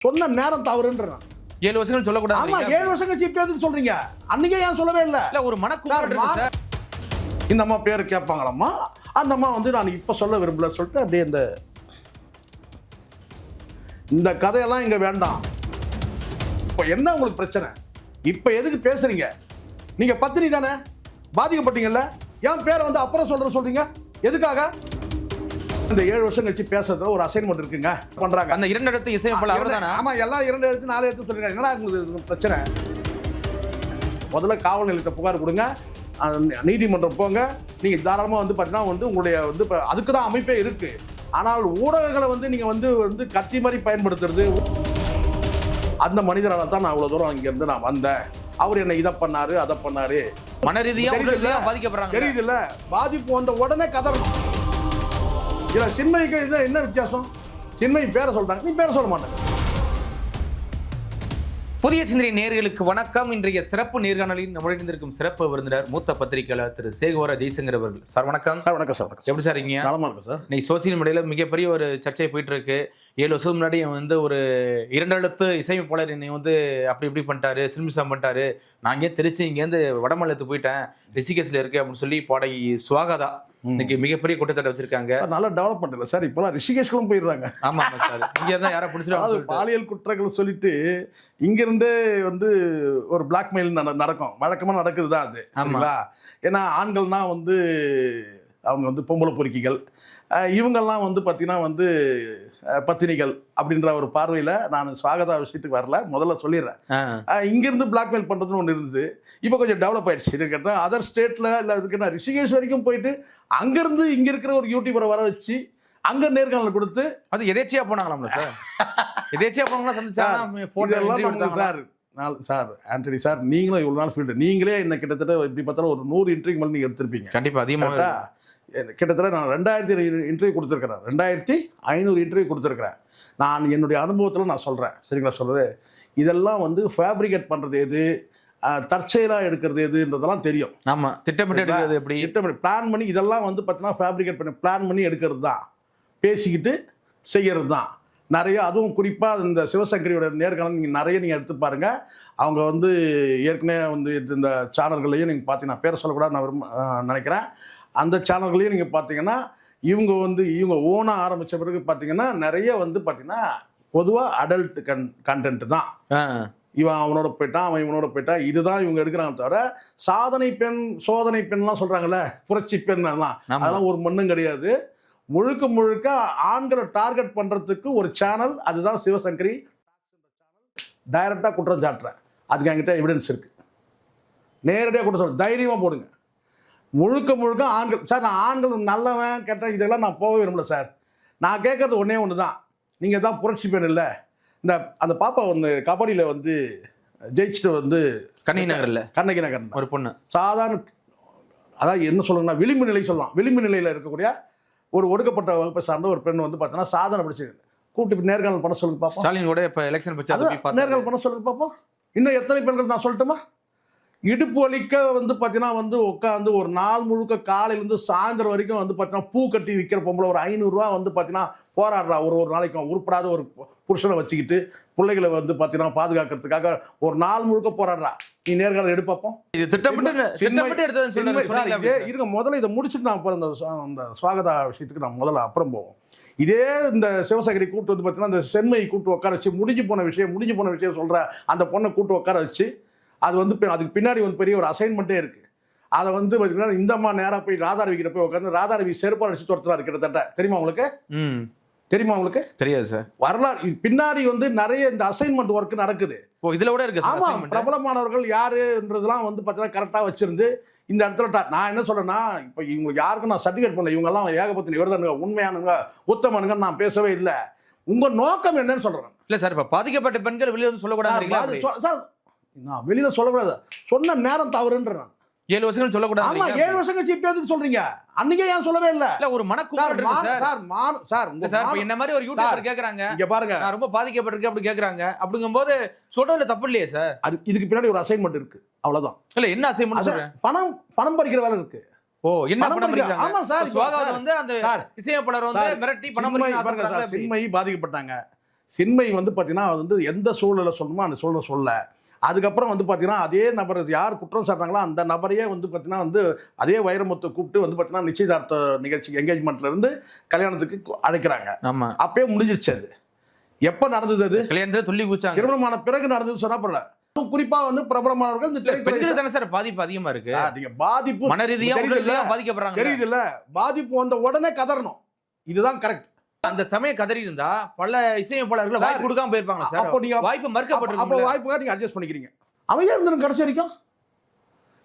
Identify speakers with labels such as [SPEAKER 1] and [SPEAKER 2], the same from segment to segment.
[SPEAKER 1] சொன்ன நேரம் தவறுன்ற
[SPEAKER 2] 7 வருஷங்கள் சொல்லக்கூடாது.
[SPEAKER 1] ஆமா 7 வருஷம் கழிச்சு இப்ப எதுக்கு சொல்றீங்க? அன்னைக்கே ஏன் சொல்லவே இல்ல?
[SPEAKER 2] இல்ல ஒரு மனக்குமுறல் இருக்கு சார்.
[SPEAKER 1] இந்த அம்மா பேர் கேட்பாங்களாம்மா, அந்த அம்மா வந்து நான் இப்ப சொல்ல விரும்பல சொல்லிட்டு அப்படியே இந்த கதையெல்லாம் இங்க வேண்டாம். இப்ப என்ன உங்களுக்கு பிரச்சனை? இப்ப எதுக்கு பேசுறீங்க? நீங்க பத்தினி தானே, பாதிக்கப்பட்டீங்கல்ல, ஏன் பேரை வந்து அப்புறம் சொல்றீங்க? எதுக்காக? இந்த 7 வருஷம் கழிச்சு பேசுறது ஒரு அசைன்மெண்ட் இருக்குங்க பண்றாங்க.
[SPEAKER 2] அந்த 2 எழுத்து இசையமைப்பாளர் அவர்தானா?
[SPEAKER 1] ஆமா எல்லாம் 2 எழுத்து 4 எழுத்து சொல்றீங்க. என்னடா உங்களுக்கு பிரச்சனை? முதல்ல காவல் நிலையத்தை புகார் கொடுங்க, நீதிமன்றம் போங்க. நீங்க தாராளமா வந்து பார்த்தீங்கன்னா வந்து உங்களுடைய வந்து அதுக்கு தான் அமைப்பே இருக்கு. ஆனால் ஊடகங்களை வந்து நீங்க வந்து கத்தி மாதிரி பயன்படுத்துறது. அந்த மனிதரால தான் நான் அவ்வளவு தூரம் இங்க இருந்து நான் வந்தேன். அவர் என்ன இதை பண்ணாரு அதை பண்ணாரு.
[SPEAKER 2] மன ரீதியா பாதிக்கப்படுறாங்க.
[SPEAKER 1] தெரியுது இல்ல, பாதிப்பு வந்த உடனே கதறணும். இல்ல சின்மயிக்கு என்ன வித்தியாசம்? சின்மயி பேரை சொல்றாங்க, நீ பேரை சொல்ல மாட்டேன்.
[SPEAKER 2] புதிய சிந்தனை நேயர்களுக்கு வணக்கம். இன்றைய சிறப்பு நேர்காணலில் நம்மளிடம் சிறப்பு விருந்தினர் மூத்த பத்திரிகையாளர் திரு சேகோர ஜெய்சங்கர் அவர்கள். சார் வணக்கம்.
[SPEAKER 1] சார் வணக்கம் சார்.
[SPEAKER 2] எப்படி சார் இருக்கீங்க?
[SPEAKER 1] நலமா இருக்கு சார்.
[SPEAKER 2] இன்னைக்கு சோசியல் மீடியாவில் மிகப்பெரிய ஒரு சர்ச்சை போயிட்டு இருக்கு. 7 வருஷம் முன்னாடி வந்து ஒரு 2 எழுத்து இசையமைப்பாளர் என்னை வந்து அப்படி இப்படி பண்ணிட்டாரு, சில்மிசம் பண்ணிட்டாரு, நான் இங்கே திருச்சி இங்கேருந்து வடமாநிலத்துக்கு போயிட்டேன், ரிஷிகேஷ்ல இருக்கு அப்படின்னு சொல்லி பாடகி சுவாகதா இன்னைக்கு மிகப்பெரிய குற்றச்சாட்டு வச்சிருக்காங்க.
[SPEAKER 1] நல்லா டெவலப் பண்ணல சார், இப்பெல்லாம் ரிஷிகேஷ்களும் போயிடுறாங்க.
[SPEAKER 2] ஆமா சார், இங்க இருந்தா யாரை பிடிச்சிருவாங்க.
[SPEAKER 1] பாலியல் குற்றங்கள் சொல்லிட்டு இங்கிருந்தே வந்து ஒரு பிளாக்மெயில் நடக்கும், வழக்கமா நடக்குதுதான் அது. சரிங்களா? ஏன்னா ஆண்கள்னா வந்து அவங்க வந்து பொம்பளை பொறுக்கிகள், இவங்கெல்லாம் வந்து பார்த்தீங்கன்னா வந்து பத்தினிகள் அப்படின்ற ஒரு பார்வையில் நான் சுவாகதா விஷயத்துக்கு வரல, முதல்ல சொல்லிடுறேன். இங்கிருந்து பிளாக்மெயில் பண்ணுறதுன்னு ஒன்று இருந்தது. இப்போ கொஞ்சம் டெவலப் ஆயிடுச்சு. இது கேட்டால் அதர் ஸ்டேட்டில் இல்லை இதுக்கிட்ட ரிஷிகேஷ் வரைக்கும் போயிட்டு அங்கேருந்து இங்கே இருக்கிற ஒரு யூடியூபரை வர வச்சு அங்கே நேர்காணல் கொடுத்து
[SPEAKER 2] அது எதேச்சியாக போனாங்களாம்ல சார்? எதேச்சியாக போனாங்களா சந்திச்சாங்க
[SPEAKER 1] சார். சார் ஆண்டனி சார், நீங்களும் இவ்வளோ நாள் ஃபீல்டு, நீங்களே என்ன கிட்டத்தட்ட இப்படி பார்த்தாலும் ஒரு 100 இன்டர்வியூ மேலே நீங்கள் எடுத்திருப்பீங்க.
[SPEAKER 2] கண்டிப்பாக அதிகமாக.
[SPEAKER 1] கிட்டத்தட்ட நான் 2000 இன்டர்வியூ கொடுத்துருக்கிறேன், 2500 இன்டர்வியூ கொடுத்துருக்கிறேன். நான் என்னுடைய அனுபவத்தில் நான் சொல்கிறேன். சரிங்களா? சொல்கிறது இதெல்லாம் வந்து ஃபேப்ரிகேட் பண்ணுறது எது, தற்செயலாக எடுக்கிறது எதுன்றதெல்லாம் தெரியும்.
[SPEAKER 2] ஆமாம், திட்டமிட்டு எடுக்கிறது எப்படி,
[SPEAKER 1] திட்டமிட்டு பிளான் பண்ணி இதெல்லாம் வந்து பார்த்தீங்கன்னா ஃபேப்ரிகேட் பண்ணி பிளான் பண்ணி எடுக்கிறது தான், பேசிக்கிட்டு செய்கிறது தான் நிறைய. அதுவும் குறிப்பாக இந்த சிவசங்கரியோட நேர்காணல் நீங்கள் எடுத்து பாருங்கள். அவங்க வந்து ஏற்கனவே வந்து இந்த சேனல்களையும் நீங்கள் பார்த்தீங்கன்னா, பேரை சொல்லக்கூடாது நான் நினைக்கிறேன், அந்த சேனல்களையும் நீங்கள் பார்த்தீங்கன்னா இவங்க ஓனாக ஆரம்பித்த பிறகு பார்த்தீங்கன்னா நிறைய வந்து பார்த்தீங்கன்னா பொதுவாக அடல்ட் கண்டென்ட் தான். இவன் அவனோட போயிட்டான், அவன் இவனோட போயிட்டான், இதுதான் இவங்க எடுக்கிறாங்க. தவிர சாதனை பெண் சோதனை பெண்லாம் சொல்கிறாங்கல்ல, புரட்சி பெண், அதெல்லாம் ஒரு மண்ணும் கிடையாது. முழுக்க ஆண்களை டார்கெட் பண்ணுறதுக்கு ஒரு சேனல், அதுதான் சிவசங்கரி. டைரக்டாக குற்றம் சாட்டுறேன், அதுக்கு என்கிட்ட எவிடன்ஸ் இருக்குது. நேரடியாக குற்றம் சொல்ல தைரியமாக போடுங்க. முழுக்க ஆண்கள் சார். நான் ஆண்கள் நல்லவன் கெட்ட இதெல்லாம் நான் போக விரும்பல சார். நான் கேட்கறது ஒன்றே ஒன்று தான், நீங்கள் தான் புரட்சி பெண் இல்லை. அந்த பாப்பா ஒன்று கபடியில் வந்து ஜெயிச்சுட்டு வந்து கண்ணகி நகர்
[SPEAKER 2] ஒரு பொண்ணு
[SPEAKER 1] சாதாரண, அதாவது என்ன சொல்லணும்னா விளிம்பு நிலை சொல்லலாம், விளிம்பு நிலையில் இருக்கக்கூடிய ஒரு ஒடுக்கப்பட்ட வகுப்பை சார்ந்த ஒரு பெண் வந்து பார்த்தீங்கன்னா சாதனை படிச்சு கூப்பிட்டு நேர்காணல் பண்ண சொல்லுங்க பார்ப்போம்.
[SPEAKER 2] ஸ்டாலின் கூட இப்போ எலெக்ஷன் பற்றி
[SPEAKER 1] நேர்காணல் பண்ண சொல்லுங்க பார்ப்போம். இன்னும் எத்தனை பெண்கள் நான் சொல்லட்டுமா? இடுப்பு வலிக்க வந்து பார்த்தீங்கன்னா வந்து உட்காந்து ஒரு நாள் முழுக்க காலையிலேருந்து சாயந்தரம் வரைக்கும் வந்து பார்த்தீங்கன்னா பூ கட்டி விற்கிற பொம்பளை ஒரு 500 ரூபா வந்து பார்த்தீங்கன்னா போராடுறா. ஒரு நாளைக்கு உருப்படாத ஒரு புருஷனை வச்சுக்கிட்டு பிள்ளைகளை வந்து பார்த்தீங்கன்னா பாதுகாக்கிறதுக்காக ஒரு நாள் முழுக்க போராடுறா. நீ நேர்காணல் எடுப்போம்.
[SPEAKER 2] இது திட்டமிட்டு
[SPEAKER 1] இருங்க, முதல்ல இதை முடிச்சுட்டு நான் அப்புறம் அந்த சுவாகதா விஷயத்துக்கு நான் முதல்ல அப்புறம் போவோம். இதே இந்த சிவசங்கரி கூட்டு வந்து பார்த்தீங்கன்னா இந்த சென்மையை கூட்டு உட்கார வச்சு முடிஞ்சு போன விஷயம் சொல்கிற அந்த பொண்ணை கூட்டு உட்கார வச்சு அது வந்து அதுக்கு பின்னாடி வந்து பெரிய ஒரு அசைன்மெண்ட்டே இருக்குது. அதை வந்து பார்த்தீங்கன்னா இந்த அம்மா நேராக போய் ராதாரவிக்கிட்ட போய் உட்காந்து ராதாரவி செருப்பால் அடிச்சு துரத்துறாரு கிட்டத்தட்ட. தெரியுமா உங்களுக்கு? தெரியாது சார். வரலாறு பின்னாடி வந்து நிறைய இந்த அசைன்மெண்ட் ஒர்க் நடக்குது.
[SPEAKER 2] இதில் கூட இருக்கு.
[SPEAKER 1] ஆமாம், பிரபலமானவர்கள் யாருன்றதுலாம் வந்து பார்த்தீங்கன்னா கரெக்டாக வச்சிருந்து இந்த இடத்துல நான் என்ன சொல்றேன்னா, இப்போ இவங்க யாருக்கும் நான் சர்டிஃபிகேட் பண்ணல, இவங்கெல்லாம் ஏகபத்தினி விரதனுங்க, உண்மையானுங்க, உத்தமனுங்கன்னு நான் பேசவே இல்லை. உங்க நோக்கம் என்னன்னு சொல்றேன்.
[SPEAKER 2] இல்லை சார், இப்போ பாதிக்கப்பட்ட பெண்கள் வெளியே வந்து சொல்லக்கூடாது
[SPEAKER 1] சார். நான் வெளியில சொல்லக்கூடாது, சொன்ன நேரம் தவறுன்ற.
[SPEAKER 2] 7 வருஷங்கள் சொல்லக்கூடாது.
[SPEAKER 1] ஆமா 7 வருஷம் கழிச்சு இப்ப எதுக்கு சொல்றீங்க? அன்னைக்கே ஏன் சொல்லவே இல்ல?
[SPEAKER 2] இல்ல ஒரு மனக்குமுறல் இருக்கு சார். சார் என்ன மாதிரி ஒரு யூடியூபர் கேக்குறாங்க, இங்க பாருங்க நான் ரொம்ப பாதிக்கப்பட்டிருக்கேன் அப்படி கேக்குறாங்க. அப்படிங்கும்போது சொல்றதுல தப்பு இல்லையே சார்? அது
[SPEAKER 1] இதுக்கு பின்னாடி ஒரு அசைன்மெண்ட் இருக்கு, அவ்வளவுதான்.
[SPEAKER 2] இல்ல என்ன அசைன்மெண்ட்?
[SPEAKER 1] பணம் பறிக்கிற வேலை இருக்கு.
[SPEAKER 2] என்ன பணம் பறிக்கிறாங்க?
[SPEAKER 1] ஆமா சார்.
[SPEAKER 2] சுவாகதா வந்து அந்த இசையமைப்பாளர் வந்து மிரட்டி பணம் பறிக்கிறாங்க.
[SPEAKER 1] சின்மயி பாதிக்கப்பட்டாங்க. சின்மை வந்து பார்த்தீங்கன்னா அது வந்து எந்த சூழலை சொல்லணுமோ அந்த சூழலை சொல்ல. அதுக்கப்புறம் வந்து பார்த்தீங்கன்னா அதே நபர் யார் குற்றம் சாட்டுறாங்களோ அந்த நபரையே வந்து பார்த்தீங்கன்னா வந்து அதே வைரமுத்தை கூப்பிட்டு வந்து பார்த்தீங்கன்னா நிச்சயதார்த்த நிகழ்ச்சி என்கேஜ்மெண்ட்ல இருந்து கல்யாணத்துக்கு அழைக்கிறாங்க.
[SPEAKER 2] ஆமா,
[SPEAKER 1] அப்பயே முடிஞ்சிருச்சு. அது எப்போ நடந்தது? அது
[SPEAKER 2] கல்யாணத்துல துள்ளி குச்சாங்க.
[SPEAKER 1] திருமணமான பிறகு நடந்தது சொன்னா பரவாயில்ல. குறிப்பா வந்து பிரபலமானவர்கள் இந்த
[SPEAKER 2] பெண்களுக்கு தானே சார் பாதிப்பு அதிகமா இருக்கு.
[SPEAKER 1] நீங்க பாதிப்பு
[SPEAKER 2] மன ரீதியா உடல் ரீதியா பாதிக்கப்படுறாங்க.
[SPEAKER 1] தெரியுது இல்ல, பாதிப்பு வந்த உடனே கதறணும். இதுதான் கரெக்ட்.
[SPEAKER 2] அந்த சமயம் கதறி இருந்தா பல இசையமைப்பாளர்கள் வாய்ப்பு கொடுக்காம போயிருப்பாங்க சார்.
[SPEAKER 1] அப்போ நீங்க
[SPEAKER 2] வாய்ப்பு மறுக்கப்பட்டிருக்கு.
[SPEAKER 1] அப்போ வாய்ப்புக்காக நீங்க அட்ஜஸ்ட் பண்ணிக்கிறீங்க. அமைதியா இருந்துரும் கடைசி வரைக்கும்.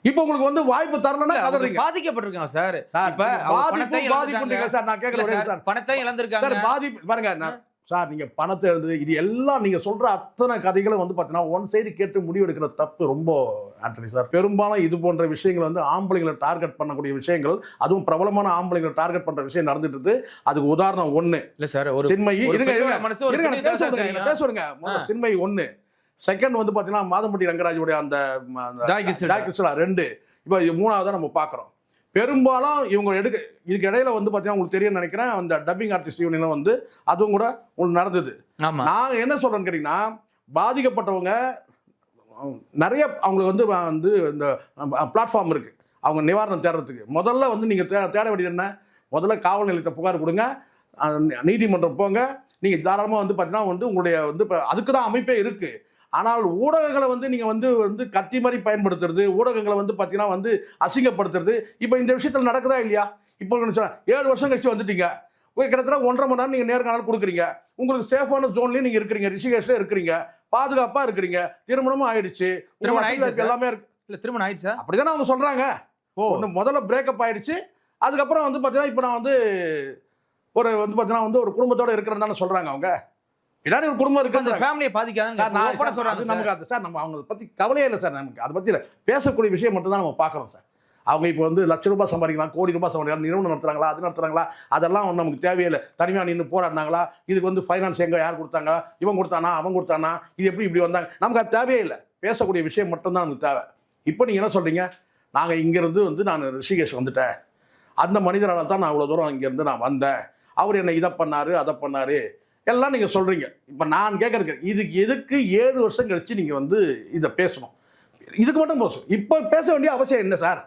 [SPEAKER 1] இப்போ உங்களுக்கு வந்து வாய்ப்பு தரலன்னா கதறீங்க.
[SPEAKER 2] பாதிக்கப்பட்டிருக்காங்க சார். இப்ப
[SPEAKER 1] பாதிப்பு சார் நான் கேக்குறேன் சார்.
[SPEAKER 2] பணத்தை இழந்திருக்காங்க
[SPEAKER 1] சார். பாதிப்பு பாருங்க சார், நீங்க பணத்தை எழுது இது எல்லாம் நீங்க சொல்ற அத்தனை கதைகளும் வந்து பார்த்தீங்கன்னா ஒன் சைடு கேட்டு முடிவெடுக்கிற தப்பு ரொம்ப ஆண்டனி சார். பெரும்பாலும் இது போன்ற விஷயங்கள் வந்து ஆம்பளைங்களை டார்கெட் பண்ணக்கூடிய விஷயங்கள், அதுவும் பிரபலமான ஆம்பளைங்களை டார்கெட் பண்ற விஷயம் நடந்துட்டு இருக்கு. அதுக்கு உதாரணம் ஒண்ணு
[SPEAKER 2] இல்ல சார். ஒரு
[SPEAKER 1] சின்மை
[SPEAKER 2] பேசுவாங்க.
[SPEAKER 1] சின்மை ஒண்ணு. செகண்ட் வந்து பார்த்தீங்கன்னா மாதம்பட்டி ரங்கராஜுடைய அந்த ஜாய்கிஸ்லா 2. இப்போ இது 3ஆவதா நம்ம பார்க்குறோம். பெரும்பாலும் இவங்க இதுக்கு இடையில வந்து பார்த்தீங்கன்னா உங்களுக்கு தெரியும் நினைக்கிறேன், அந்த டப்பிங் ஆர்டிஸ்ட் யூனியன் வந்து அதுவும் கூட உங்களுக்கு நடந்தது. நாங்கள் என்ன சொல்றோன்னு கேட்டிங்கன்னா, பாதிக்கப்பட்டவங்க நிறைய அவங்களுக்கு வந்து இந்த பிளாட்ஃபார்ம் இருக்கு அவங்க நிவாரணம் தேடுறதுக்கு. முதல்ல வந்து நீங்கள் தேட வேண்டியது என்ன? முதல்ல காவல் நிலையத்தை புகார் கொடுங்க, நீதிமன்றம் போங்க. நீங்கள் தாராளமாக வந்து பார்த்தீங்கன்னா வந்து உங்களுடைய வந்து அதுக்கு தான் அமைப்பே இருக்கு. ஆனால் ஊடகங்களை வந்து நீங்கள் வந்து கத்தி மாதிரி பயன்படுத்துறது, ஊடகங்களை வந்து பார்த்தீங்கன்னா வந்து அசிங்கப்படுத்துறது, இப்போ இந்த விஷயத்தில் நடக்குதா இல்லையா? இப்போ 7 வருஷம் கழிச்சு வந்துட்டீங்க, கிட்டத்தட்ட 1.5 மணி நேரம் நீங்கள் நேர்காணல் கொடுக்குறீங்க. உங்களுக்கு சேஃபான ஜோன்லேயும் நீங்கள் இருக்கிறீங்க, ரிஷிகேஷ்ல இருக்கிறீங்க, பாதுகாப்பாக இருக்கிறீங்க, திருமணமும் ஆயிடுச்சு, எல்லாமே இருக்கு.
[SPEAKER 2] இல்லை திருமணம் ஆயிடுச்சா?
[SPEAKER 1] அப்படிதானே அவங்க சொல்கிறாங்க. முதல்ல பிரேக்கப் ஆயிடுச்சு, அதுக்கப்புறம் வந்து பார்த்தீங்கன்னா இப்போ நான் வந்து வந்து பார்த்தீங்கன்னா வந்து ஒரு குடும்பத்தோடு இருக்கிறது தானே சொல்கிறாங்க. அவங்க பின்னாடி ஒரு குடும்பம் இருக்கு, அந்த
[SPEAKER 2] ஃபேமிலியை பாதிக்காதுன்னு சொல்றாங்க
[SPEAKER 1] நமக்கு. அது சார் நம்ம அவங்க பற்றி கவலையே இல்லை சார். நமக்கு அதை பற்றி பேசக்கூடிய விஷயம் மட்டும் தான் நம்ம பார்க்குறோம் சார். அவங்க இப்போ வந்து லட்ச ரூபாய் சம்பாதிக்கலாம், கோடி ரூபாய் சம்பாதிக்கலாம், நிறுவனம் நடத்துறாங்களா, அது நடத்துறாங்களா, அதெல்லாம் வந்து நமக்கு தேவையில்லை. தனியாக நின்று போராடினாங்களா, இதுக்கு வந்து ஃபைனான்ஸ் எங்கே யார் கொடுத்தாங்க, இவன் கொடுத்தானா அவன் கொடுத்தானா, இது எப்படி இப்படி வந்தாங்க, நமக்கு அது தேவையே இல்லை. பேசக்கூடிய விஷயம் மட்டும்தான் நமக்கு தேவை. இப்போ நீங்கள் என்ன சொல்கிறீங்க? நாங்கள் இங்கேருந்து வந்து நான் ரிஷிகேஷ் வந்துட்டேன், அந்த மனிதரால் தான் நான் அவ்வளோ தூரம் இங்கேருந்து நான் வந்தேன், அவர் என்னை இதை பண்ணார் அதை பண்ணார் எல்லாம் நீங்கள் சொல்கிறீங்க. இப்போ நான் கேட்குறதுக்கு இதுக்கு எதுக்கு 7 வருஷம் கழிச்சு நீங்கள் வந்து இதை பேசணும்? இதுக்கு மட்டும் பேசணும். இப்போ பேச வேண்டிய அவசியம் என்ன சார்?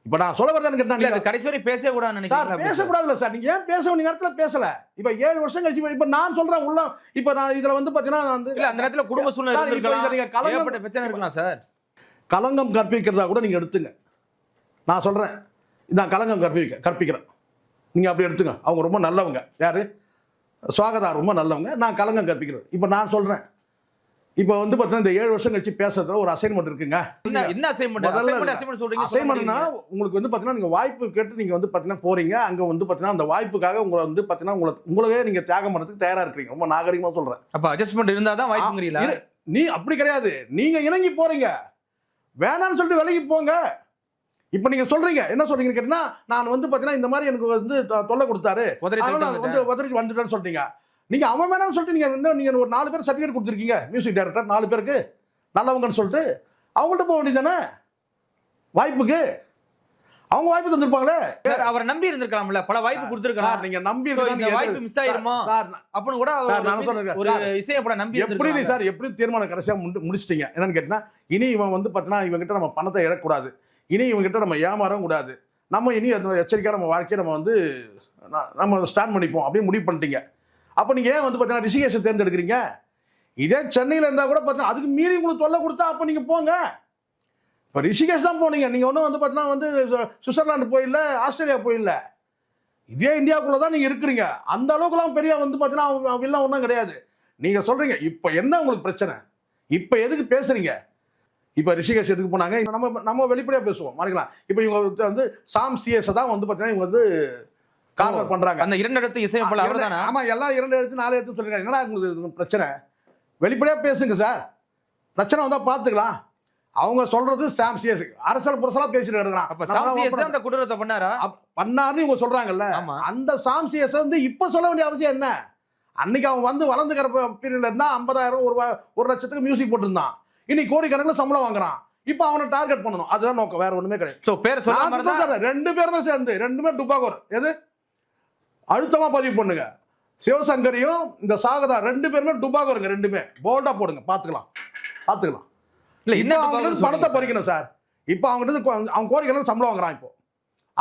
[SPEAKER 1] இப்போ நான் சொல்ல வரதான்னு கேட்டாங்க,
[SPEAKER 2] கடைசி வரை பேசக்கூடாதுன்னு நினைக்கிறேன்.
[SPEAKER 1] பேசக்கூடாதுல்ல சார். நீங்கள் ஏன் பேச வேண்டிய நேரத்தில் பேசலை? இப்போ 7 வருஷம் கழிச்சு இப்போ நான் சொல்கிறேன் உள்ள. இப்போ நான் இதில் வந்து பார்த்தீங்கன்னா வந்து
[SPEAKER 2] அந்த நேரத்தில் குடும்ப சூழ்நிலை இருக்கலாம், பிரச்சனை இருக்கலாம் சார்.
[SPEAKER 1] களங்கம் கற்பிக்கிறதா கூட நீங்கள் எடுத்துங்க. நான் சொல்கிறேன், நான் களங்கம் கற்பிக்கிறேன், நீங்கள் அப்படி எடுத்துங்க. அவங்க ரொம்ப நல்லவங்க. யார்? சுவாகதா ரொம்ப நல்லவங்க, நான் களங்கம் கற்பிக்கிறேன். இப்போ நான் சொல்கிறேன், இப்போ வந்து பார்த்தீங்கன்னா இந்த 7 வருஷம் கழிச்சு பேசுறதுல ஒரு அசைன்மெண்ட் இருக்குங்க.
[SPEAKER 2] என்ன அசைன்மெண்ட்?
[SPEAKER 1] அசைன்மெண்ட்னா உங்களுக்கு வந்து பார்த்தீங்கன்னா நீங்கள் வாய்ப்பு கேட்டு நீங்கள் வந்து பார்த்தீங்கன்னா போறீங்க, அங்கே வந்து பார்த்தீங்கன்னா அந்த வாய்ப்புக்காக உங்களை வந்து பார்த்தீங்கன்னா உங்களவே நீங்கள் தியாகம் பண்ணுறதுக்கு தயாராக இருக்கிறீங்க. ரொம்ப நாகரிகமாக சொல்கிறேன்.
[SPEAKER 2] அப்போ அட்ஜஸ்ட்மெண்ட் இருந்தால் தான் வாய்ப்புங்கிறீங்களா?
[SPEAKER 1] நீ அப்படி கிடையாது, நீங்கள் இணங்கி போறீங்க, வேணான்னு சொல்லிட்டு விலகி போங்க. இப்போ நீங்கள் சொல்கிறீங்க, என்ன சொல்கிறீங்கன்னு கேட்டிங்கன்னா, நான் வந்து பார்த்தீங்கன்னா இந்த மாதிரி எனக்கு வந்து தொல்லை கொடுத்தாரு, வந்து உதறிட்டு வந்துட்டேன்னு சொல்லிட்டீங்க. நீங்கள் அவன் வேணாம்னு சொல்லிட்டு நீங்கள் ஒரு 4 பேர் சர்டிஃபிகேட் கொடுத்துருக்கீங்க, மியூசிக் டைரக்டர் 4 பேருக்கு நல்லவங்கன்னு சொல்லிட்டு. அவங்கள்ட்ட போக வேண்டியதானே வாய்ப்புக்கு? அவங்க வாய்ப்பு தந்திருப்பாங்களே.
[SPEAKER 2] அவரை நம்பி இருந்திருக்கலாம்ல, பல வாய்ப்பு கொடுத்துருக்கலாம்.
[SPEAKER 1] நீங்க நம்பி
[SPEAKER 2] வாய்ப்பு மிஸ் ஆயிருமா அப்படின்னு கூட ஒரு இசையப்பட நம்பி
[SPEAKER 1] எப்படி சார் எப்படி தீர்மானம் கடைசியாக முடிச்சிட்டீங்க? என்னன்னு கேட்டிங்கன்னா, இனி இவன் வந்து பார்த்தீங்கன்னா இவங்ககிட்ட நம்ம பணத்தை இழக்கூடாது, இனி இவங்ககிட்ட நம்ம ஏமாறவும் கூடாது, நம்ம இனி அந்த எச்சரிக்கையாக நம்ம வாழ்க்கையை நம்ம வந்து நம்ம ஸ்டாண்ட் பண்ணிப்போம் அப்படின்னு முடிவு பண்ணிட்டீங்க. அப்போ நீங்கள் ஏன் வந்து பார்த்தீங்கன்னா ரிஷிகேஷை தேர்ந்தெடுக்கிறீங்க? இதே சென்னையில் இருந்தால் கூட பார்த்தீங்கன்னா அதுக்கு மீறி உங்களுக்கு தொல்லை கொடுத்தா அப்போ நீங்கள் போங்க. இப்போ ரிஷிகேஷ் தான் போனீங்க, நீங்கள் ஒன்றும் வந்து பார்த்தீங்கன்னா வந்து சுவிட்சர்லாந்து போயிடல, ஆஸ்திரேலியா போயிடல, இதே இந்தியாவுக்குள்ளே தான் நீங்கள் இருக்கிறீங்க. அந்த அளவுக்குலாம் பெரிய வந்து பார்த்தீங்கன்னா வில்லாம் ஒன்றும் கிடையாது. நீங்கள் சொல்கிறீங்க இப்போ என்ன உங்களுக்கு பிரச்சனை? இப்போ எதுக்கு பேசுகிறீங்க? இப்போ ரிஷிகேஷ் எதுக்கு போனாங்க? நம்ம வெளிப்படையாக பேசுவோம், மறைக்கலாம். இப்போ இவங்க வந்து சாம் சிஎஸ் தான் வந்து பார்த்தீங்கன்னா இவங்க வந்து கார்னர் பண்ணுறாங்க.
[SPEAKER 2] அந்த 2 இடத்து இசையமைப்பாளர் அவர் தானே?
[SPEAKER 1] ஆமாம், எல்லாம் 2 இடத்து 4 இடத்து சொல்லிருக்காங்க. என்னடா உங்களுக்கு பிரச்சனை? வெளிப்படையாக பேசுங்க சார், பிரச்சனை வந்தால் பார்த்துக்கலாம். அவங்க சொல்றது சாம் சிஎஸ் அரசியல் புரசலா பேசிட்டு இருக்காங்க.
[SPEAKER 2] அப்ப சாம் சிஎஸ் அந்த குற்றத்தை பண்ணாருன்னு
[SPEAKER 1] இவங்க சொல்றாங்கல்ல. அந்த சாம் சிஎஸ் வந்து இப்ப சொல்ல வேண்டிய அவசியம் என்ன? அன்னைக்கு அவன் வந்து வளர்ந்துக்கிற பீரியட்ல இருந்தா 50,000 1 லட்சத்துக்கு மியூசிக் போட்டுருந்தான், இன்னைக்கு கோடிக்கணக்கில் சம்பளம் வாங்குறான். இப்போ அவனை டார்கெட் பண்ணணும், அதுதான் நோக்கம், வேற ஒண்ணுமே கிடையாது. 2 பேரும் சேர்ந்து 2 பேர் டுபாகோர் எது அழுத்தமா பதிவு பண்ணுங்க. சிவசங்கரியும் இந்த சாகதா 2 பேருமே டுபாகோருங்க, 2மே போல்டா போடுங்க, பார்த்துக்கலாம்.
[SPEAKER 2] இல்ல
[SPEAKER 1] இப்போ
[SPEAKER 2] என்ன
[SPEAKER 1] அவங்க பணத்தை பறிக்கணும் சார். இப்போ அவங்க கோரிக்கை சம்பளம் வாங்குறான். இப்போ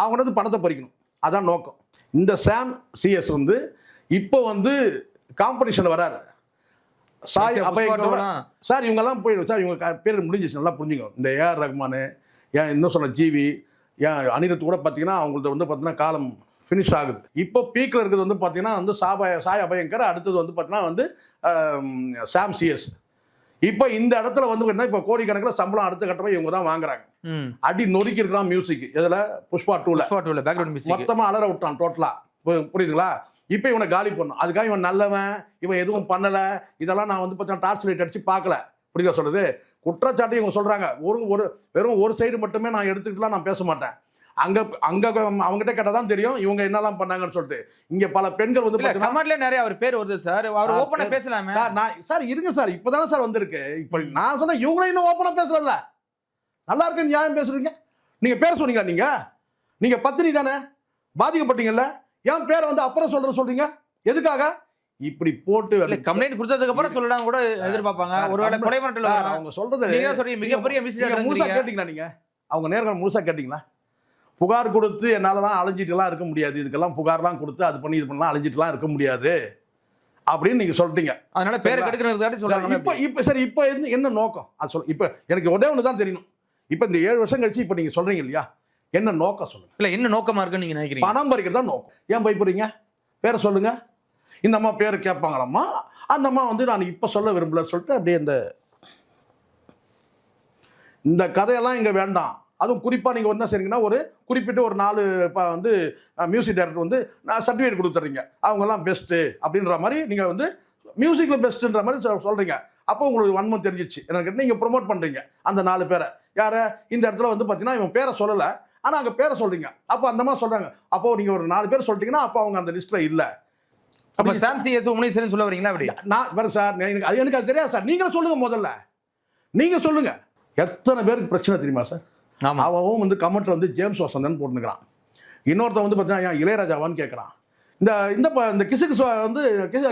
[SPEAKER 1] அவங்க பணத்தை பறிக்கணும், அதான் நோக்கம். இந்த சாம் சிஎஸ் வந்து இப்போ வந்து காம்படிஷன் வராரு. சாய் அபயங்கரோட சார் இவங்கெல்லாம் போயிடும் சார். இவங்க பேர் முடிஞ்சிச்சு, நல்லா புரிஞ்சுக்கணும். இந்த ஏஆர் ரஹ்மான், ஏன் இன்னும் சொன்ன ஜிவி, ஏன் அனிருத் கூட பார்த்தீங்கன்னா அவங்கள்ட்ட வந்து பார்த்தீங்கன்னா காலம் ஃபினிஷ் ஆகுது. இப்போ பீக்கில் இருக்கிறது வந்து பார்த்தீங்கன்னா வந்து சாய் அபயங்கர், அடுத்தது வந்து பார்த்தீங்கன்னா வந்து சாம் சிஎஸ். இப்போ இந்த இடத்துல வந்து என்ன, இப்போ கோடிக்கணக்கில் சம்பளம் அடுத்த கட்டமாக இவங்க தான் வாங்குறாங்க. அடி நொறுக்கி இருக்கலாம் மியூசிக். இதில் புஷ்பா 2ல
[SPEAKER 2] பேக்ரவுண்ட் மியூசிக்
[SPEAKER 1] மொத்தமாக அலற விட்டான் டோட்டலா. புரியுதுங்களா? இப்போ இவனை காலி பண்ணும். அதுக்காக இவன் நல்லவன், இவன் எதுவும் பண்ணலை, இதெல்லாம் நான் வந்து பார்த்தீங்கன்னா டார்ச் லைட் அடிச்சு பார்க்கல. புரியுதா சொல்லுது? குற்றச்சாட்டு இவங்க சொல்கிறாங்க. வெறும் ஒரு சைடு மட்டுமே நான் எடுத்துக்கிட்டுலாம் நான் பேச மாட்டேன். அங்கே அவங்ககிட்ட கேட்டால் தான் தெரியும் இவங்க என்னெல்லாம் பண்ணாங்கன்னு சொல்லிட்டு. இங்கே பல பெண்கள் வந்து
[SPEAKER 2] கமெண்ட்ல நிறைய அவர் பேர் வருது சார். அவர் ஓப்பனா பேசலாமே
[SPEAKER 1] சார். இருங்க சார், இப்போதானே சார் வந்திருக்கு. இப்போ நான் சொன்னேன் இவங்களும் இன்னும் ஓப்பனாக பேசல. நல்லா இருக்கு, நியாயம் பேசுறீங்க. நீங்கள் பேர் சொன்னீங்க, நீங்கள் பத்தினி தானே, பாதிக்கப்பட்டீங்கல்ல, ஏன் பேரை வந்து அப்புறம் சொல்றீங்க? எதுக்காக இப்படி போட்டு
[SPEAKER 2] கம்ப்ளைண்ட் கொடுத்ததுக்கு அப்புறம் சொல்லலாம் கூட எதிர்பார்ப்பாங்க. ஒருவேளை கொலை மிரட்டல்
[SPEAKER 1] அவங்க சொல்றது
[SPEAKER 2] நீங்க சொல்றீங்க மிகப்பெரிய மிஸ்லீட்.
[SPEAKER 1] முழுசா கேட்டீங்களா? நீங்க அவங்க நேர்காணல் முழுசா கேட்டீங்களா? புகார் கொடுத்து என்னால தான் அலைஞ்சிட்டுலாம் இருக்க முடியாது, இதுக்கெல்லாம் புகார்லாம் கொடுத்து அது பண்ணி இது பண்ணலாம் அலைஞ்சிட்டுலாம் இருக்க முடியாது அப்படின்னு நீங்க சொல்லிட்டீங்க.
[SPEAKER 2] அதனால பேரை கெடுக்கிறதுக்காண்டி சொல்றாங்க.
[SPEAKER 1] இப்போ சரி, இப்போ என்ன நோக்கம் அது சொல்லுங்க. இப்போ எனக்கு ஒரே ஒன்று தான் தெரியணும். இப்போ இந்த 7 வருஷம் கழிச்சு இப்போ நீங்க சொல்றீங்க இல்லையா, என்ன நோக்கம் சொல்லுங்க.
[SPEAKER 2] இல்ல என்ன நோக்கமா இருக்குன்னு நீங்க நினைக்கிறீங்க? பணம்
[SPEAKER 1] பறிக்கிறது தான் நோக்கம். ஏன் பயப்படுறீங்க? பேரை சொல்லுங்க. இந்த அம்மா பேர் கேட்பாங்களாம்மா, அந்த அம்மா வந்து நான் இப்போ சொல்ல விரும்பலன்னு சொல்லிட்டு அப்படியே இந்த கதையெல்லாம் இங்கே வேண்டாம். அதுவும் குறிப்பாக நீங்கள் என்ன செய்றீங்கன்னா, ஒரு குறிப்பிட்ட ஒரு 4 வந்து மியூசிக் டைரக்டர் வந்து நான் சர்டிஃபிகேட் கொடுத்துட்றீங்க, அவங்கெல்லாம் பெஸ்ட்டு அப்படின்ற மாதிரி நீங்கள் வந்து மியூசிக்கில் பெஸ்ட்டுன்ற மாதிரி சொல்கிறீங்க. அப்போ உங்களுக்கு வன்மம் தெரிஞ்சிச்சு. எனக்கு நீங்கள் ப்ரொமோட் பண்ணுறீங்க அந்த 4 பேரை. யாரை இந்த இடத்துல வந்து பார்த்தீங்கன்னா இவன் பேரை சொல்லலை, ஆனால் அங்கே பேரை சொல்கிறீங்க. அப்போ அந்த மாதிரி சொல்கிறாங்க. அப்போ நீங்கள் ஒரு 4 பேர் சொல்லிட்டீங்கன்னா அப்போ அவங்க அந்த லிஸ்ட்டில் இல்லை.
[SPEAKER 2] அப்போ சாம் சிஎஸ் உண்மையை சொல்ல வரீங்களா? அப்படி
[SPEAKER 1] நான் வேறு சார், எனக்கு அது தெரியாது சார். நீங்களும் சொல்லுங்கள், முதல்ல நீங்கள் சொல்லுங்கள். எத்தனை பேருக்கு பிரச்சனை தெரியுமா சார்? அவன் வந்து கமெண்ட்ல வந்து ஜேம்ஸ் வசந்தன் போட்டுக்கிறான். இன்னொருத்தன் வந்து பார்த்தீங்கன்னா இளையராஜாவான்னு கேட்குறான். இந்த கிசுகிசு வந்து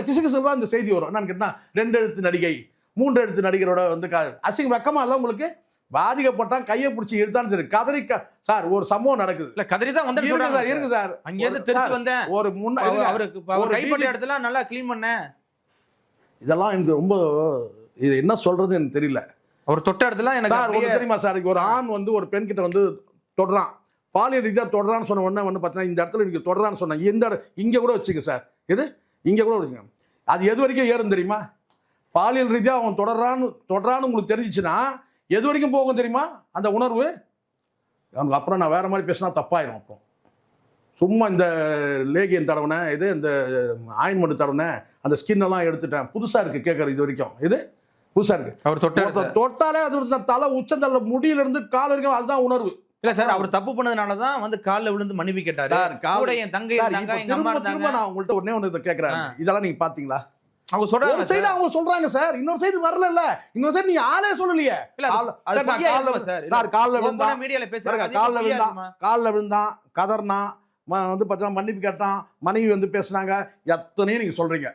[SPEAKER 1] கிசுகிசு தான் இந்த செய்தி வரும். என்னன்னு கேட்டால் 2 எழுத்து நடிகை 3 எழுத்து நடிகரோட வந்து அசிங்க வெக்கமா இல்லை உங்களுக்கு? பாதிக்கப்பட்டான், கையை பிடிச்சி இழுத்தான்னு சரி கதறி சார் ஒரு சம்பவம் நடக்குது.
[SPEAKER 2] இல்ல கதறி தான் வந்து
[SPEAKER 1] இருக்கு சார்.
[SPEAKER 2] அங்கேருந்து திருச்சி வந்தேன்,
[SPEAKER 1] ஒரு
[SPEAKER 2] அவருக்கு கைப்பட்ட இடத்துல நல்லா க்ளீன் பண்ணேன்.
[SPEAKER 1] இதெல்லாம் எனக்கு ரொம்ப இது என்ன சொல்றது எனக்கு தெரியல.
[SPEAKER 2] அவர் தொட்ட இடத்துல எனக்கு
[SPEAKER 1] தெரியுமா சார், ஒரு ஆண் வந்து ஒரு பெண் கிட்ட வந்து தொடுறான், பாலியல் ரீதியாக தொடுறான்னு சொன்ன உடனே வந்து பார்த்தீங்கன்னா இந்த இடத்துல நீங்கள் தொடரான்னு சொன்னாங்க. இந்த இங்கே கூட வச்சுக்க சார், எது இங்கே கூட வச்சுங்க. அது எது வரைக்கும் ஏறும் தெரியுமா? பாலியல் ரீதியாக அவன் தொடரான்னு உங்களுக்கு தெரிஞ்சிச்சுன்னா எது வரைக்கும் போகும் தெரியுமா அந்த உணர்வு? அவனுக்கு அப்புறம் நான் வேறு மாதிரி பேசினா தப்பாயிடும். அப்புறம் சும்மா இந்த லேகியன் தடவினை, இது இந்த ஆயின்மெண்ட் தடவினை, அந்த ஸ்கின்னெல்லாம் எடுத்துட்டேன். புதுசாக இருக்குது கேட்குறது, இது வரைக்கும் இது புதுசாக இருக்குது. அவர் தொட்டாலே அது தலை உச்சந்தலை முடியிலிருந்து கால் வரைக்கும் அதுதான் உணர்வு.
[SPEAKER 2] இல்ல சார், அவர் தப்பு பண்ணதுனால தான் வந்து காலில் விழுந்து மன்னிப்பு கேட்டாரு. கூட என் தங்கை இருந்தாங்க, எங்க அம்மா இருந்தாங்க.
[SPEAKER 1] நான் உங்கள்கிட்ட ஒண்ணே ஒன்று கேட்குறேன், இதெல்லாம் நீங்க பாத்தீங்களா?
[SPEAKER 2] அவங்க சொல்றாங்க,
[SPEAKER 1] ஒரு சைடு அவங்க சொல்றாங்க சார், இன்னொரு சைடு வரல. இன்னொரு சைடு நீங்க ஆளே சொல்லலையே. காலில் விழுந்தான், கதர்னா, வந்து பார்த்தீங்கன்னா மன்னிப்பு கேட்டான், மனைவி வந்து பேசுனாங்க, எத்தனையும் நீங்க சொல்றீங்க,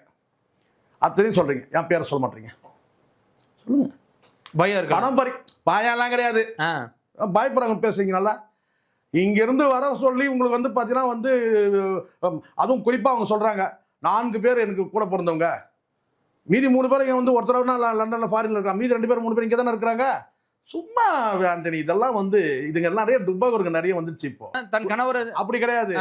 [SPEAKER 1] அத்தனையும் சொல்றீங்க. என் பேரை சொல்ல மாட்டீங்க, சொல்லுங்க.
[SPEAKER 2] பயம் இருக்கு.
[SPEAKER 1] பணம் பாயெல்லாம் கிடையாது, பயப்படுறாங்க பேசுறீங்கனால. இங்கிருந்து வர சொல்லி உங்களுக்கு வந்து பார்த்தீங்கன்னா வந்து அதுவும் குறிப்பாக அவங்க சொல்கிறாங்க 4 பேர் எனக்கு கூட பிறந்தவங்க, மீதி 3 பேர் இங்கே வந்து ஒருத்தரவுனா லண்டனில் ஃபாரினில் இருக்காங்க, மீதி 2 பேர் 3 பேர் இங்கே தானே இருக்கிறாங்க. சும்மா ஆண்டனி, இதெல்லாம் வந்து இதுங்க நிறைய டுபாகூருக்கு நிறைய வந்துருச்சு. இப்போ
[SPEAKER 2] தன் கணவர்
[SPEAKER 1] அப்படி கிடையாது.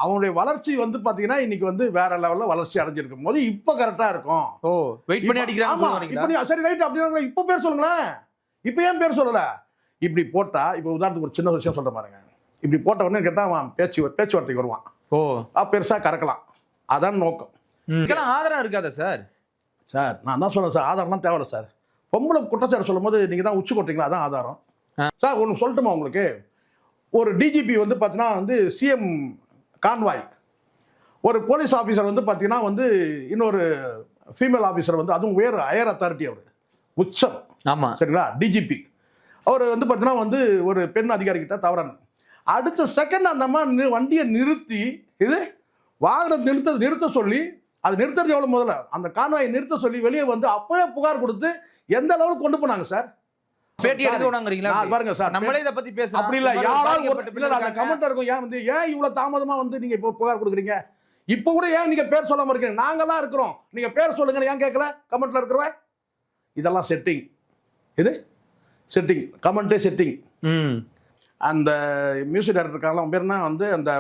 [SPEAKER 1] அவனுடைய வளர்ச்சி வந்து பார்த்தீங்கன்னா இன்னைக்கு வந்து வேற லெவலில் வளர்ச்சி அடைஞ்சிருக்கும் போது இப்போ கரெக்டாக இருக்கும்.
[SPEAKER 2] ஓ, வெயிட் பண்ணி அடிக்கிறாங்க.
[SPEAKER 1] சரி ரைட், அப்படி இப்போ பேர் சொல்லுங்களேன். இப்போ ஏன் பேர் சொல்லலை? இப்படி போட்டா, இப்போ உதாரணத்துக்கு ஒரு சின்ன விஷயம் சொல்ற பாருங்க, இப்படி போட்ட உடனே கேட்டா அவன் பேச்சுவார்த்தைக்கு வருவான். ஓ, பெருசா கறக்கலாம், அதான் நோக்கம்.
[SPEAKER 2] ஆதாரம் இருக்காதா சார்?
[SPEAKER 1] சார் நான் தான் சொல்றேன் சார், ஆதாரம்லாம் தேவையில்ல சார். பொம்பளை குற்றச்சாட்டு சொல்லும் போது நீங்க தான் உச்சி கொட்டுறீங்களா, அதான் ஆதாரம் சார். ஒன்று சொல்லட்டுமா உங்களுக்கு? ஒரு டிஜிபி வந்து பார்த்தீங்கன்னா வந்து சிஎம் கான்வாய், ஒரு போலீஸ் ஆஃபீஸர் வந்து பார்த்தீங்கன்னா வந்து இன்னொரு ஃபீமேல் ஆஃபீஸர் வந்து, அதுவும் உயர் ஹையர் அத்தாரிட்டி, அவர் உச்சம். ஆமா சரிங்களா, டிஜிபி. அவர் வந்து பார்த்தீங்கன்னா வந்து ஒரு பெண் அதிகாரிகிட்ட தவறான அடுத்த செகண்ட் அந்த அம்மா வண்டியை நிறுத்தி இது வாகனம் நிறுத்த சொல்லி அது நிறுத்துறது எவ்வளோ முதல்ல அந்த கான்வாயை நிறுத்த சொல்லி வெளியே வந்து அப்பவே புகார் கொடுத்து எந்த அளவுக்கு கொண்டு போனாங்க சார்.
[SPEAKER 2] பேட்டி எடுக்கணும்ங்கறீங்களா?
[SPEAKER 1] பாருங்க சார்,
[SPEAKER 2] நம்மளே இத பத்தி பேசலாம்.
[SPEAKER 1] அப்படி இல்ல, யாராவது இல்ல அந்த கமெண்ட் இருக்கும், ஏன் வந்து ஏன் இவ்வளவு தாமதமா வந்து நீங்க இப்போ புகார் கொடுக்குறீங்க, இப்போ கூட ஏன் நீங்க பேர் சொல்லாம இருக்கீங்க, நாங்க தான் இருக்கிறோம், நீங்க பேர் சொல்லுங்க ஏன் கேட்கல கமெண்ட்ல இருக்கிறவ. இதெல்லாம் செட்டிங், இது செட்டிங், கமெண்ட்டே செட்டிங். அந்த மியூசிக் டைரக்டர் இருக்காங்க பேர் என்ன வந்து அந்த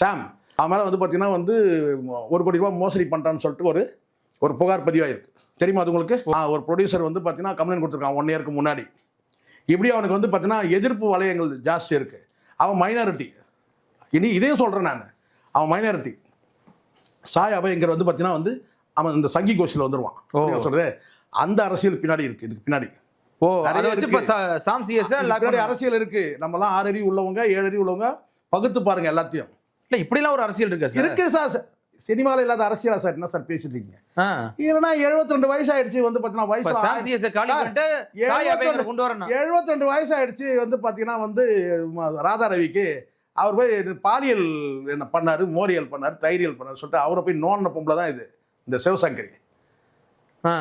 [SPEAKER 1] சாம், அவன் மேலே வந்து பார்த்தீங்கன்னா வந்து 1 கோடி ரூபாய் மோசடி பண்ணிட்டான்னு சொல்லிட்டு ஒரு புகார் பதிவாயிருக்கு. தெரியுமா அது உங்களுக்கு? ஒரு ப்ரொடியூசர் வந்து பார்த்தீங்கன்னா கம்ப்ளைண்ட் கொடுத்துருக்கான் 1 இயருக்கு முன்னாடி. இப்படி அவனுக்கு வந்து பார்த்தீங்கன்னா எதிர்ப்பு வளையங்கள் ஜாஸ்தி இருக்குது. அவன் மைனாரிட்டி, இனி இதையும் சொல்கிறேன் நான், அவன் மைனாரிட்டி. சாய் அபயங்கர் வந்து பார்த்தீங்கன்னா வந்து அவன் இந்த சங்கி கோஷில் வந்துடுவான். சொல்கிறது அந்த அரசியல் பின்னாடி இருக்குது, இதுக்கு பின்னாடி. அரசியல் இருக்கு. நம்மலாம் 6 அறிவு உள்ளவங்க 7 அறிவு உள்ளவங்க பகுத்து பாருங்க எல்லாத்தையும்.
[SPEAKER 2] இல்ல இப்படிலாம் ஒரு அரசியல் இருக்கு
[SPEAKER 1] சார். சினிமாவில் இல்லாத அரசியலா சார்? என்ன சார் பேசிட்டு இருக்கீங்க? இல்லைன்னா 72 வயசு ஆயிடுச்சு வந்து பார்த்தீங்கன்னா வயசு 72 வயசு ஆயிடுச்சு வந்து பார்த்தீங்கன்னா வந்து ராதா ரவிக்கு அவர் போய் பாலியல் என்ன பண்ணாரு, மோரியல் பண்ணாரு, தைரியல் பண்ணாரு சொல்லிட்டு அவரை போய் நோன்ன பொம்பளை தான் இது இந்த சிவசங்கரி.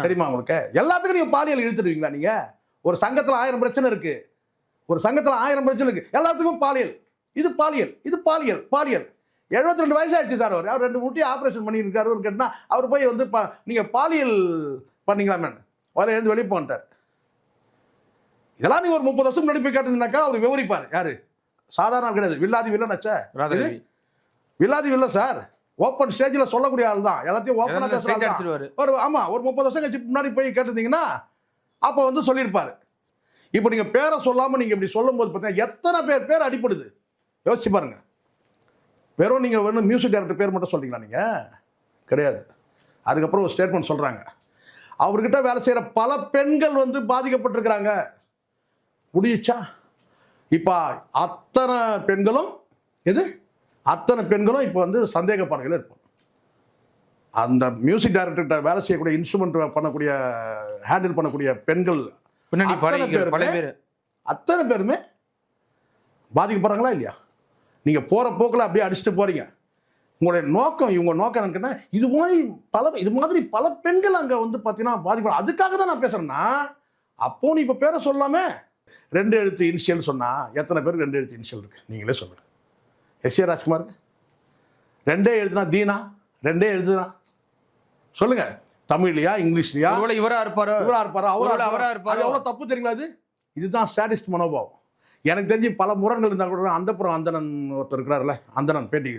[SPEAKER 1] தெரியுமா உங்களுக்கு? எல்லாத்துக்கும் நீங்க பாலியல் இழுத்துடுவீங்களா? நீங்க ஒரு சங்கத்தில் 1000 பிரச்சனை இருக்கு, ஒரு சங்கத்தில் 1000 பிரச்சனை இருக்கு, எல்லாத்துக்கும் பாலியல், இது பாலியல், இது பாலியல், பாலியல். 72 வயசு ஆயிடுச்சு சார். அவர் 2 முட்டி ஆப்ரேஷன் பண்ணியிருக்காருன்னு கேட்டால் அவர் போய் வந்து நீங்கள் பாலியல் பண்ணீங்களாமே அவரை எழுந்து வெளியே போன்ட்டார். இதெல்லாம் நீ ஒரு 30 வருஷம் முன்னாடி போய் கேட்டிருந்தாக்கா அவர் விவரிப்பார். யாரு? சாதாரண கிடையாது, வில்லாதி வில்லனாச்சா? வில்லாதி வில்ல சார், ஓப்பன் ஸ்டேஜில் சொல்லக்கூடிய ஆள் தான், எல்லாத்தையும் ஓப்பனாக பேசுறாரு. ஆமாம், ஒரு 30 வருஷம் கழிச்சு முன்னாடி போய் கேட்டிருந்தீங்கன்னா அப்போ வந்து சொல்லியிருப்பார். இப்போ நீங்கள் பேரை சொல்லாமல் நீங்கள் இப்படி சொல்லும்போது பார்த்தீங்கன்னா எத்தனை பேர் அடிப்படுது யோசிச்சு பாருங்க. வெறும் நீங்கள் வேணும் மியூசிக் டைரக்டர் பேர் மட்டும் சொல்கிறீங்களா? நீங்கள் கிடையாது. அதுக்கப்புறம் ஒரு ஸ்டேட்மெண்ட் சொல்கிறாங்க, அவர்கிட்ட வேலை செய்கிற பல பெண்கள் வந்து பாதிக்கப்பட்டிருக்கிறாங்க. முடிச்சா இப்போ அத்தனை பெண்களும் இப்போ வந்து சந்தேகப்பாடுகள் இருப்போம். அந்த மியூசிக் டைரக்டர்கிட்ட வேலை செய்யக்கூடிய இன்ஸ்ட்ருமெண்ட் பண்ணக்கூடிய ஹேண்டில் பண்ணக்கூடிய பெண்கள் அத்தனை பேருமே பாதிக்கப்படுறாங்களா இல்லையா? நீங்கள் போகிற போக்கில் அப்படியே அடிச்சுட்டு போகிறீங்க. உங்களுடைய நோக்கம், இவங்க நோக்கம் என்னன்னா இது மாதிரி பல பெண்கள் அங்கே வந்து பார்த்தீங்கன்னா பாதிக்கப்படும். அதுக்காக தான் நான் பேசுகிறேன்னா, அப்போ நீ இப்போ பேரை சொல்லாமே 2 எழுத்து இனிஷியல் சொன்னால் எத்தனை பேருக்கு 2 எழுத்து இனிஷியல் இருக்குது நீங்களே சொல்லுங்கள். எஸ்.ஏ. ராஜ்குமார் 2 எழுத்துனா தீனா 2 எழுத்துனா சொல்லுங்க. தமிழ்லையா இங்கிலீஷ்லையா?
[SPEAKER 2] இவரா இருப்பாரா
[SPEAKER 1] அவரா இருப்பாரு. எவ்வளோ தப்பு தெரியுங்களா? இதுதான் சாடிஸ்ட் மனோபாவம். எனக்கு தெரிஞ்சு பல முரண்கள் இருந்தால் கூட அந்தப்புறம் அந்தணன் ஒருத்தர் இருக்கிறார்ல, அந்தணன் பேட்டி,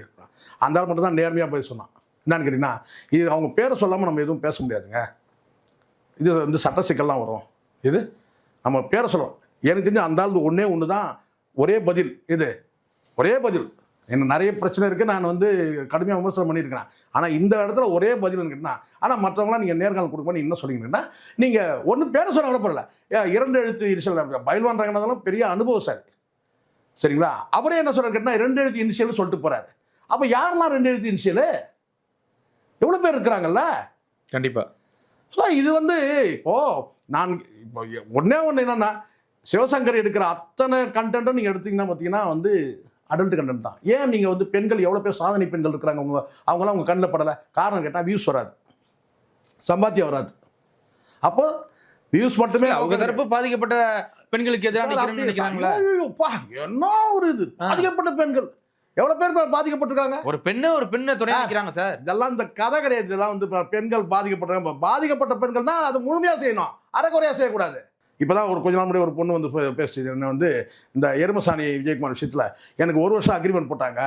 [SPEAKER 1] அந்த ஆள் மட்டும் தான் நேர்மையாக போய் சொன்னான். என்னன்னு கேட்டிங்கன்னா, இது அவங்க பேரை சொல்லாமல் நம்ம எதுவும் பேச முடியாதுங்க, இது வந்து சட்ட சிக்கல்லாம் வரும், இது நம்ம பேரை சொல்லணும். எனக்கு தெரிஞ்சு அந்த ஆள் ஒன்று தான் ஒரே பதில், இது ஒரே பதில். எனக்கு நிறைய பிரச்சனை இருக்குது, நான் வந்து கடுமையாக விமர்சனம் பண்ணியிருக்கிறேன். ஆனால் இந்த இடத்துல ஒரே பதில்னு கேட்டால், ஆனால் மற்றவங்களாம் நீங்கள் நேர்காணல் கொடுக்கணும் என்ன சொல்லிங்கன்னா, நீங்கள் ஒன்றும் பேரை சொன்ன கூட பரவாயில்ல, 2 எழுத்து இனிஷியல் பயில்வான் ரங்கநாதனும் பெரிய அனுபவசாலி, சரிங்களா? அவரே என்ன சொல்கிறார் கேட்டால் 2 எழுத்து இனிஷியல்னு சொல்லிட்டு போகிறாரு. அப்போ யாரெல்லாம் 2 எழுத்து இனிஷியலு? எவ்வளோ பேர் இருக்கிறாங்கல்ல?
[SPEAKER 2] கண்டிப்பாக.
[SPEAKER 1] ஸோ இது வந்து நான் இப்போ ஒன்றே என்னென்னா, சிவசங்கர் எடுக்கிற அத்தனை கண்டென்ட்டும் நீங்கள் எடுத்தீங்கன்னா பார்த்தீங்கன்னா வந்து அடல்ட் கண்டென்ட் தான். ஏன் நீங்கள் வந்து பெண்கள் எவ்வளோ பேர் சாதனை பெண்கள் இருக்கிறாங்க, அவங்களாம் உங்கள் கண்ணில் படலை. காரணம் கேட்டால் வியூஸ் வராது, சம்பாத்தியம் வராது. அப்போ வியூஸ் மட்டுமே
[SPEAKER 2] அவங்க தரப்பு பாதிக்கப்பட்ட பெண்களுக்கு எதிராக நினைக்கிறாங்களா?
[SPEAKER 1] என்ன ஒரு இது, பாதிக்கப்பட்ட பெண்கள் எவ்வளோ பேர் பாதிக்கப்பட்டிருக்காங்க.
[SPEAKER 2] ஒரு பெண்ணை துணை நிற்கிறாங்க சார்.
[SPEAKER 1] இதெல்லாம் இந்த கதை கிடையாது. இதெல்லாம் வந்து பெண்கள் பாதிக்கப்பட்ட பெண்கள் தான் அது முழுமையாக செய்யணும், அரைக்குறையாக செய்யக்கூடாது. இப்போ தான் ஒரு கொஞ்ச நாள் முன்னாடி ஒரு பொண்ணு வந்து பேசுது, என்ன வந்து இந்த எருமசாணி விஜயகுமார் விஷயத்தில் எனக்கு 1 வருஷம் அக்ரிமெண்ட் போட்டாங்க,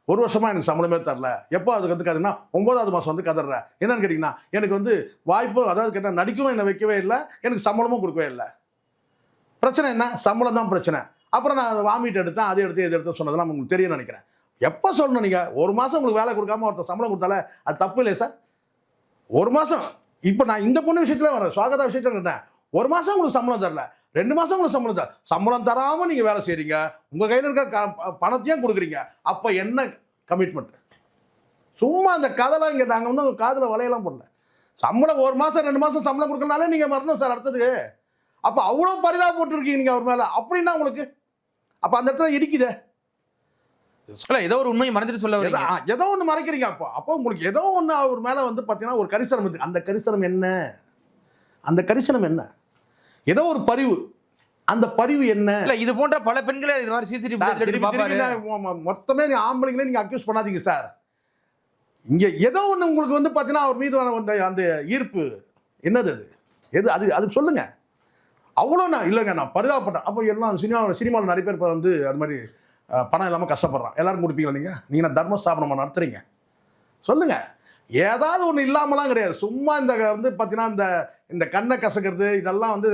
[SPEAKER 1] 1 வருஷமாக எனக்கு சம்பளமே தரல. எப்போ அதுக்கு வந்து கதைன்னா 9வது மாதம் வந்து கதறேன். என்னன்னு கேட்டிங்கன்னா, எனக்கு வந்து வாய்ப்பு, அதாவது கேட்டால் நடிக்கவும் என்னை வைக்கவே இல்லை, எனக்கு சம்பளமும் கொடுக்கவே இல்லை. பிரச்சனை என்ன? சம்பளம் தான் பிரச்சனை. அப்புறம் நான் வாமிட் எடுத்தேன், அதை எடுத்து எது எடுத்து சொன்னதெல்லாம் உங்களுக்கு தெரியும்னு நினைக்கிறேன். எப்போ சொல்லணும்? நீங்கள் 1 மாதம் உங்களுக்கு வேலை கொடுக்காம ஒருத்தர் சம்பளம் கொடுத்தாலே அது தப்பு இல்லை சார்? 1 மாதம். இப்போ நான் இந்த பொண்ணு விஷயத்தில் வரேன், சுவாகதா விஷயத்தில் கேட்டேன், 1 மாதம் உங்களுக்கு சம்பளம் தரல, 2 மாதம் உங்களுக்கு சம்பளம் தர, சம்பளம் தராமல் நீங்கள் வேலை செய்கிறீங்க, உங்கள் கையில் இருக்க பணத்தையும் கொடுக்குறீங்க. அப்போ என்ன கமிட்மெண்ட்? சும்மா அந்த கதைலாம் இங்கே நாங்கள் ஒன்றும் காதில் வலையெல்லாம் போடல. சம்பளம் 1 மாதம் 2 மாதம் சம்பளம் கொடுக்கறனாலே நீங்கள் வரணும் சார் அடுத்ததுக்கு. அப்போ அவ்வளோ பரிதாபப்பட்டுருக்கீங்க நீங்கள் அவர் மேலே அப்படின்னா உங்களுக்கு. அப்போ அந்த இடத்துல இடிக்குதே.
[SPEAKER 2] இல்ல ஏதோ ஒரு உண்மையை மறைஞ்சிட்டு சொல்ல வரீங்க.
[SPEAKER 1] ஏதோ ஒன்று மறைக்கிறீங்க. அப்போ உங்களுக்கு ஏதோ ஒன்று அவர் மேலே வந்து பார்த்தீங்கன்னா ஒரு கரிசனம் இருக்கு. அந்த கரிசனம் என்ன? அந்த கரிசனம் என்ன? ஏதோ ஒரு பரிவு. அந்த பரிவு என்ன?
[SPEAKER 2] இல்ல இது போன்ற பல பெண்களே இது மாதிரி சிசிடிவி
[SPEAKER 1] மொத்தமே நீ ஆம்பளைங்களே நீங்க அக்யூஸ் பண்ணாதீங்க சார். இங்க ஏதோ ஒன்று உங்களுக்கு வந்து பார்த்தீங்கன்னா அவர் மீது வந்த அந்த ஈர்ப்பு என்னது? அது எது? அது சொல்லுங்க. அவ்வளோ நான் இல்லைங்க, நான் பரிதாபப்பட்டேன். அப்போ எல்லாம் சினிமாவில் நிறைய பேர் வந்து அது மாதிரி பணம் இல்லாமல் கஷ்டப்படுறான். எல்லாரும் கொடுப்பீங்களா நீங்கள் நான் தர்ம ஸ்தாபனமாக நடத்துறீங்க? சொல்லுங்க. ஏதாவது ஒன்று இல்லாமலாம் கிடையாது. சும்மா இந்த வந்து பார்த்தீங்கன்னா இந்த கண்ணை கசக்கிறது இதெல்லாம் வந்து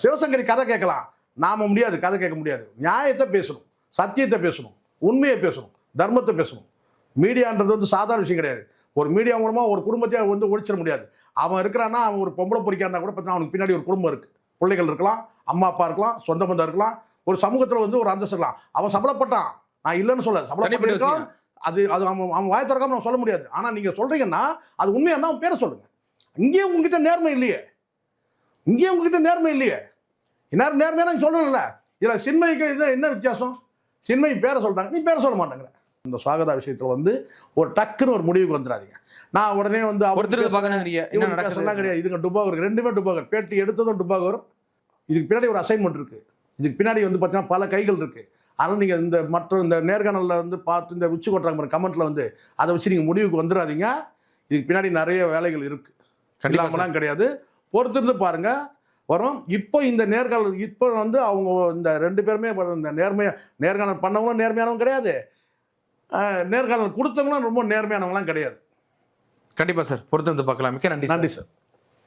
[SPEAKER 1] சிவசங்கரி கதை கேட்கலாம். நாம் முடியாது, கதை கேட்க முடியாது. நியாயத்தை பேசணும், சத்தியத்தை பேசணும், உண்மையை பேசணும், தர்மத்தை பேசணும். மீடியான்றது வந்து சாதாரண விஷயம் கிடையாது. ஒரு மீடியா மூலமாக ஒரு குடும்பத்தையே வந்து ஒழிச்சிட முடியாது. அவன் இருக்கிறான்னா அவன் ஒரு பொம்பளை பொறிக்கா இருந்தால் கூட பார்த்தீங்கன்னா அவனுக்கு பின்னாடி ஒரு குடும்பம் இருக்குது. பிள்ளைகள் இருக்கலாம், அம்மா அப்பா இருக்கலாம், சொந்த பந்தம் இருக்கலாம், ஒரு சமூகத்தில் வந்து ஒரு அந்தஸ்து இருக்கலாம். அவன் சபலப்பட்டான், நான் இல்லைன்னு சொல்ல, சபலப்பட்டிருக்கான். அது அவன் வாய் திறக்காம நம்ம சொல்ல முடியாது. ஆனால் நீங்கள் சொல்கிறீங்கன்னா அது உண்மையாக இருந்தால் அவன் பேரை சொல்லுங்கள். இங்கேயும் உங்ககிட்ட நேர்மை இல்லையே, இங்கேயும் உங்ககிட்ட நேர்மை இல்லையே. இந்நேரம் நேர்மையாக நான் சொல்லணும்ல. இதில் சின்மைக்கு இது என்ன வித்தியாசம்? சின்மை பேரை சொல்கிறாங்க, நீ பேரை சொல்ல மாட்டேங்கிற. இந்த சுவாகதா விஷயத்தில் வந்து ஒரு டக்குன்னு ஒரு முடிவுக்கு வந்துடாதீங்க. நான் உடனே வந்து கிடையாது. இதுங்க டுபாகர், ரெண்டுமே டுபாகர். பேட்டி எடுத்ததும் டுபாகர். இதுக்கு பின்னாடி ஒரு அசைன்மெண்ட் இருக்குது. இதுக்கு பின்னாடி வந்து பார்த்தீங்கன்னா பல கைகள் இருக்குது. அதனால் நீங்கள் இந்த நேர்காணலில் வந்து பார்த்து இந்த உச்சி கொட்டுறாங்க கமெண்ட்டில் வந்து அதை வச்சு நீங்கள் முடிவுக்கு வந்துடாதீங்க. இதுக்கு பின்னாடி நிறைய வேலைகள் இருக்குது, இல்லாமலாம் கிடையாது. பொறுத்திருந்து பாருங்கள், வரும். இப்போ இந்த நேர்காணல் இப்போ வந்து அவங்க இந்த 2 பேருமே இந்த நேர்காணல் பண்ணவங்களும் நேர்மையானவங்க கிடையாது, நேர்காணல் கொடுத்தவங்களும் ரொம்ப நேர்மையானவங்களாம் கிடையாது.
[SPEAKER 2] கண்டிப்பாக சார், பொறுத்திருந்து பார்க்கலாம். மிக்க நன்றி.
[SPEAKER 1] நன்றி சார்.